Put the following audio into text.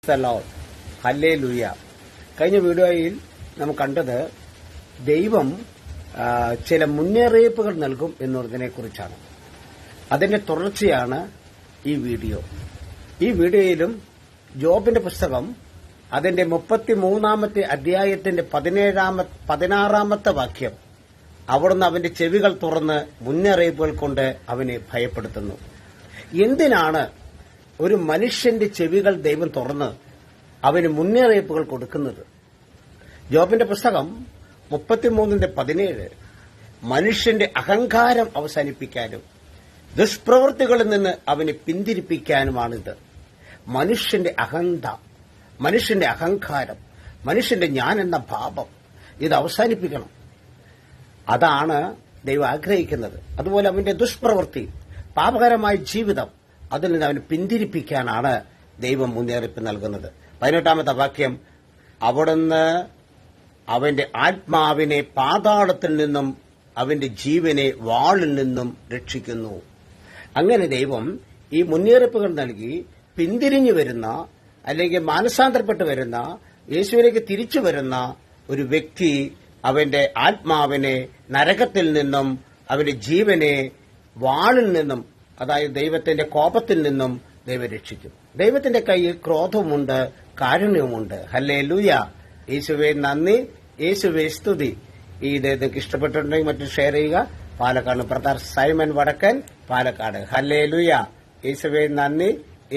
The Lord. Hallelujah. കഴിഞ്ഞ വീഡിയോയിൽ നാം കണ്ടത് ദൈവം ചില മുന്നറിയിപ്പുകൾ നൽകും എന്നുള്ളതിനെ കുറിച്ചാണ്. അതിന്റെ തുടർച്ചയാണ് ഈ വീഡിയോ. ഈ വീഡിയോയിലും ജോബിന്റെ പുസ്തകം അതിന്റെ 33-ാമത്തെ അധ്യായത്തിന്റെ 16-ാമത്തെ വാക്യം, അവിടുന്ന് അവന്റെ ചെവികൾ തുറന്ന് മുന്നറിയിപ്പുകൾ കൊണ്ട് അവനെ ഭയപ്പെടുത്തുന്നു. എന്തിനാണ് ഒരു മനുഷ്യന്റെ ചെവികൾ ദൈവം തുറന്ന് അവന് മുന്നറിയിപ്പുകൾ കൊടുക്കുന്നത്? ജോബിന്റെ പുസ്തകം 33:17 മനുഷ്യന്റെ അഹങ്കാരം അവസാനിപ്പിക്കാനും ദുഷ്പ്രവൃത്തികളിൽ നിന്ന് അവനെ പിന്തിരിപ്പിക്കാനുമാണിത്. മനുഷ്യന്റെ അഹന്ത, മനുഷ്യന്റെ അഹങ്കാരം, മനുഷ്യന്റെ ഞാൻ എന്ന ഭാവം ഇത് അവസാനിപ്പിക്കണം. അതാണ് ദൈവം ആഗ്രഹിക്കുന്നത്. അതുപോലെ അവന്റെ ദുഷ്പ്രവൃത്തി, പാപകരമായ ജീവിതം, അതിൽ നിന്ന് അവന് പിന്തിരിപ്പിക്കാനാണ് ദൈവം മുന്നറിയിപ്പ് നൽകുന്നത്. 18-ാമത്തെ വാക്യം, അവിടുന്ന് അവന്റെ ആത്മാവിനെ പാതാളത്തിൽ നിന്നും അവന്റെ ജീവനെ വാളിൽ നിന്നും രക്ഷിക്കുന്നു. അങ്ങനെ ദൈവം ഈ മുന്നറിയിപ്പുകൾ നൽകി പിന്തിരിഞ്ഞു വരുന്ന, അല്ലെങ്കിൽ മാനസാന്തരപ്പെട്ട് വരുന്ന, യേശുവിലേക്ക് തിരിച്ചു വരുന്ന ഒരു വ്യക്തി അവന്റെ ആത്മാവിനെ നരകത്തിൽ നിന്നും അവന്റെ ജീവനെ വാളിൽ നിന്നും, അതായത് ദൈവത്തിന്റെ കോപത്തിൽ നിന്നും ദൈവം രക്ഷിക്കും. ദൈവത്തിന്റെ കയ്യിൽ ക്രോധവുമുണ്ട്, കാരുണ്യവുമുണ്ട്. ഹല്ലേലൂയ. യേശുവേ നന്ദി, യേശുവേ സ്തുതി. ഈ ഇത് നിങ്ങൾക്ക് ഇഷ്ടപ്പെട്ടിട്ടുണ്ടെങ്കിൽ മറ്റും ഷെയർ ചെയ്യുക. പാലക്കാട് ബ്രദർ സൈമൺ വടക്കൻ, പാലക്കാട്. ഹല്ലേലൂയ. യേശുവേ നന്ദി,